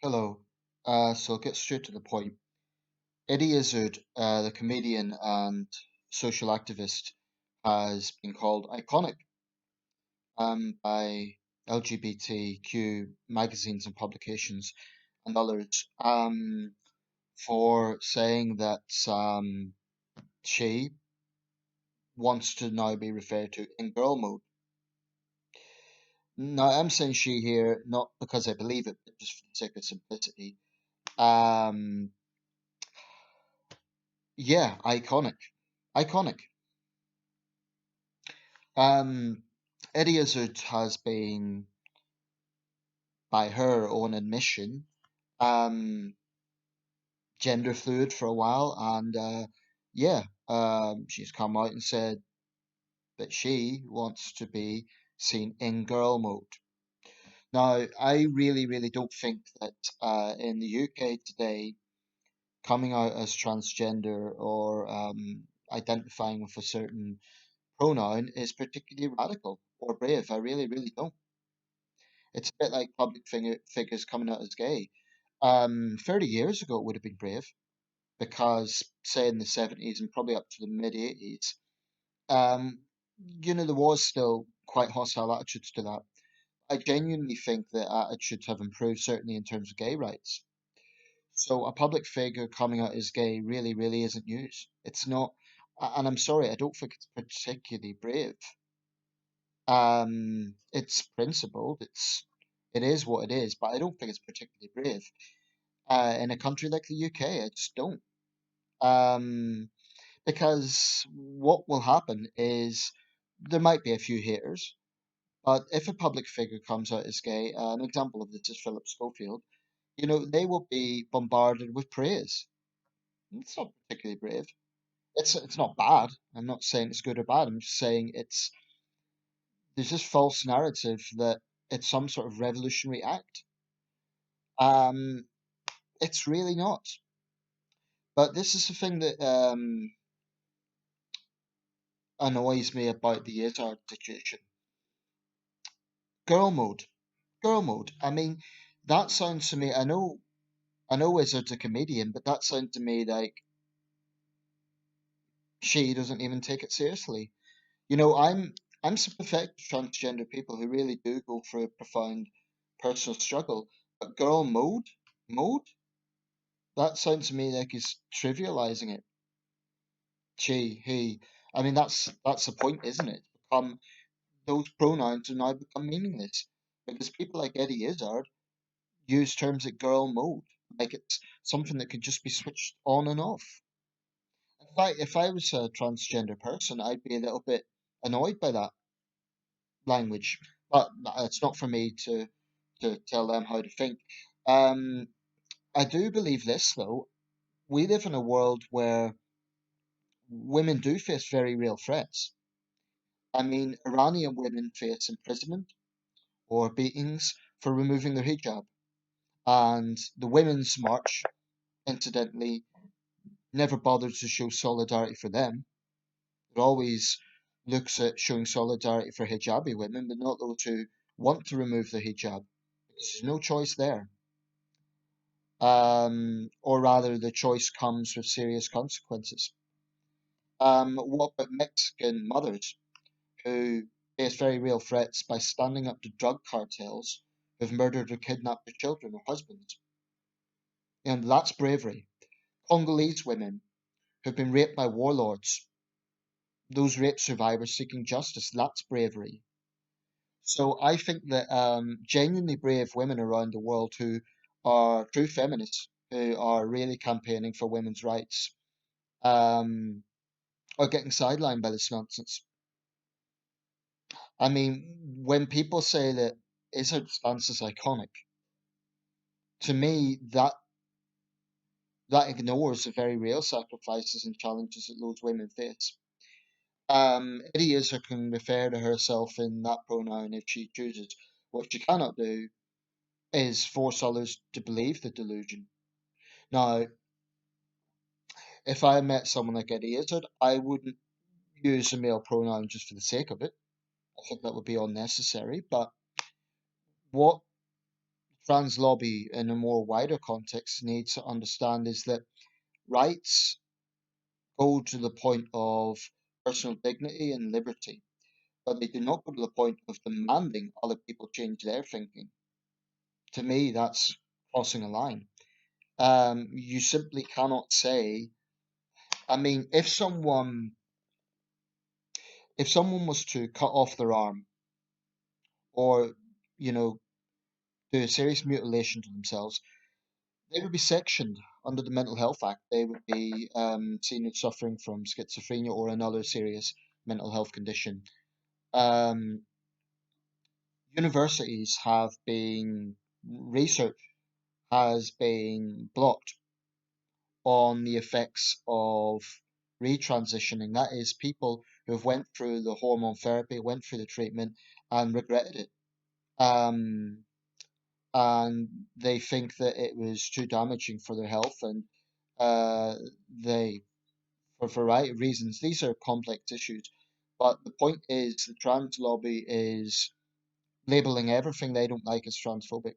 Hello. So I'll get straight to the point. Eddie Izzard, the comedian and social activist, has been called iconic by LGBTQ magazines and publications and others for saying that she wants to now be referred to in girl mode. Now, I'm saying she here not because I believe it, but just for the sake of simplicity. Um, yeah, iconic. Iconic. Um, Eddie Izzard has been, by her own admission, um, gender fluid for a while, and yeah, she's come out and said that she wants to be seen in girl mode. Now, I really, really don't think that in the UK today, coming out as transgender or identifying with a certain pronoun is particularly radical or brave. I really, really don't. It's a bit like public figures coming out as gay. 30 years ago, it would have been brave because, say, in the 70s and probably up to the mid 80s, there was still quite hostile attitudes to that. I genuinely think that attitudes have improved, certainly in terms of gay rights. So a public figure coming out as gay really, really isn't news. It's not, and I'm sorry, I don't think it's particularly brave. It's principled. It is what it is, but I don't think it's particularly brave. In a country like the UK, I just don't. Um, because what will happen is there might be a few haters, but if a public figure comes out as gay, an example of this is Philip Schofield, they will be bombarded with praise. It's not particularly brave. It's not bad. I'm not saying it's good or bad. I'm just saying there's this false narrative that it's some sort of revolutionary act. Um, it's really not. But this is the thing that annoys me about the Izzard situation. Girl mode, girl mode. I mean, that sounds to me. I know Izzard's a comedian, but that sounds to me like she doesn't even take it seriously. I'm sympathetic to transgender people who really do go through a profound personal struggle. But girl mode. That sounds to me like he's trivializing it. She, he. I mean, that's the point, isn't it? Those pronouns have now become meaningless because people like Eddie Izzard use terms like girl mode, like it's something that could just be switched on and off. If I was a transgender person, I'd be a little bit annoyed by that language, but it's not for me to tell them how to think. Um, I do believe this though. We live in a world where women do face very real threats. I mean, Iranian women face imprisonment or beatings for removing their hijab. And the Women's March, incidentally, never bothers to show solidarity for them. It always looks at showing solidarity for hijabi women, but not those who want to remove the hijab. Because there's no choice there. Or rather, the choice comes with serious consequences. What about Mexican mothers who face very real threats by standing up to drug cartels who've murdered or kidnapped their children or husbands? And that's bravery. Congolese women who've been raped by warlords, those rape survivors seeking justice, that's bravery. So I think that genuinely brave women around the world who are true feminists, who are really campaigning for women's rights, um, are getting sidelined by this nonsense. I mean, when people say that Izzard's stance is iconic, to me that ignores the very real sacrifices and challenges that those women face. Eddie Izzard can refer to herself in that pronoun if she chooses. What she cannot do is force others to believe the delusion. Now, if I met someone like Eddie Izzard, I wouldn't use a male pronoun just for the sake of it. I think that would be unnecessary. But what trans lobby in a more wider context needs to understand is that rights go to the point of personal dignity and liberty, but they do not go to the point of demanding other people change their thinking. To me, that's crossing a line. You simply cannot say, I mean, if someone was to cut off their arm or, you know, do a serious mutilation to themselves, they would be sectioned under the Mental Health Act. They would be seen as suffering from schizophrenia or another serious mental health condition. Um, Universities have been, research has been blocked on the effects of retransitioning. That is, people who have went through the hormone therapy, went through the treatment, and regretted it. Um, and they think that it was too damaging for their health, and uh, they, for a variety of reasons, these are complex issues. But the point is, the trans lobby is labeling everything they don't like as transphobic.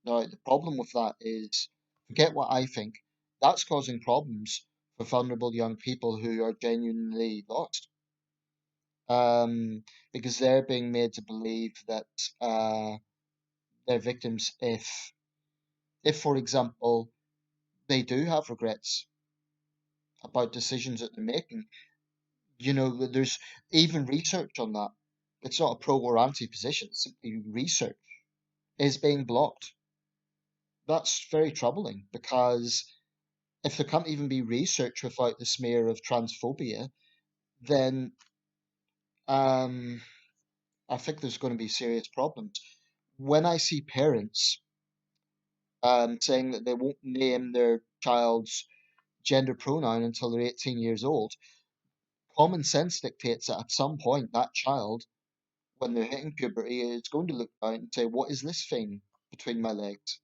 Now, the problem with that is, forget what I think, that's causing problems for vulnerable young people who are genuinely lost. Um, because they're being made to believe that they're victims if, for example, they do have regrets about decisions that they're making. There's even research on that. It's not a pro or anti position, it's simply research is being blocked. That's very troubling because if there can't even be research without the smear of transphobia, then um, I think there's going to be serious problems. When I see parents saying that they won't name their child's gender pronoun until they're 18 years old, common sense dictates that at some point that child, when they're hitting puberty, is going to look down and say, "What is this thing between my legs?"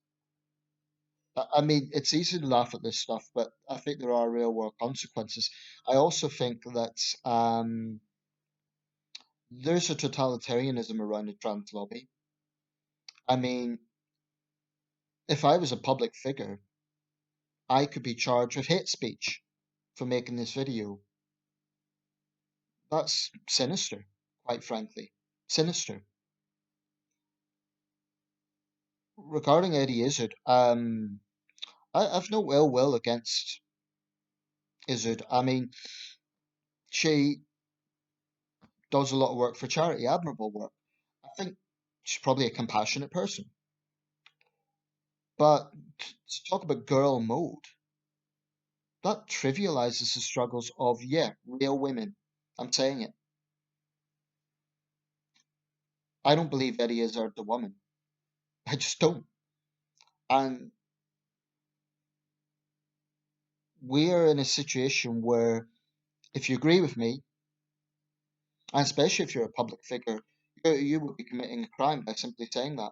I mean, it's easy to laugh at this stuff, but I think there are real world consequences. I also think that there's a totalitarianism around the trans lobby. I mean, if I was a public figure, I could be charged with hate speech for making this video. That's sinister, quite frankly. Sinister. Regarding Eddie Izzard, I've no ill will against Izzard. I mean, she does a lot of work for charity, admirable work. I think she's probably a compassionate person. But to talk about girl mode, that trivializes the struggles of, yeah, real women. I'm saying it. I don't believe Eddie Izzard the woman. I just don't. And we're in a situation where, if you agree with me, and especially if you're a public figure, you would be committing a crime by simply saying that.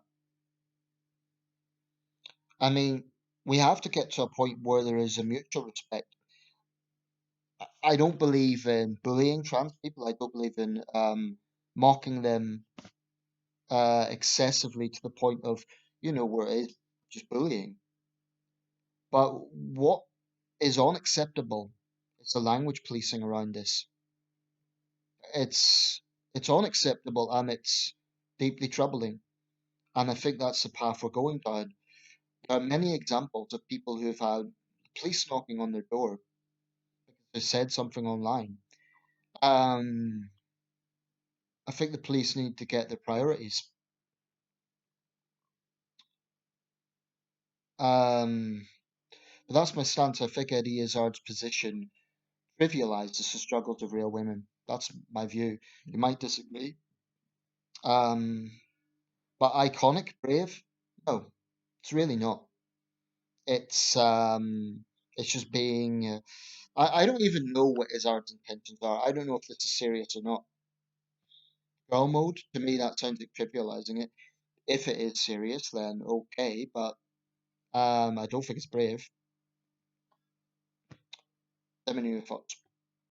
I mean, we have to get to a point where there is a mutual respect. I don't believe in bullying trans people. I don't believe in mocking them excessively to the point of, where it is just bullying. But what is unacceptable is the language policing around this. It's it's unacceptable and it's deeply troubling. And I think that's the path we're going down. There are many examples of people who've had police knocking on their door because they said something online. Um, I think the police need to get their priorities. Um, but that's my stance. I think Eddie Izzard's position trivializes the struggles of real women. That's my view. You might disagree. Um, but iconic, brave? No, it's really not. It's um, it's just being. I don't even know what Izzard's intentions are. I don't know if this is serious or not. Girl mode, to me, that sounds like trivializing it. If it is serious, then okay, but I don't think it's brave. Let me know your thoughts.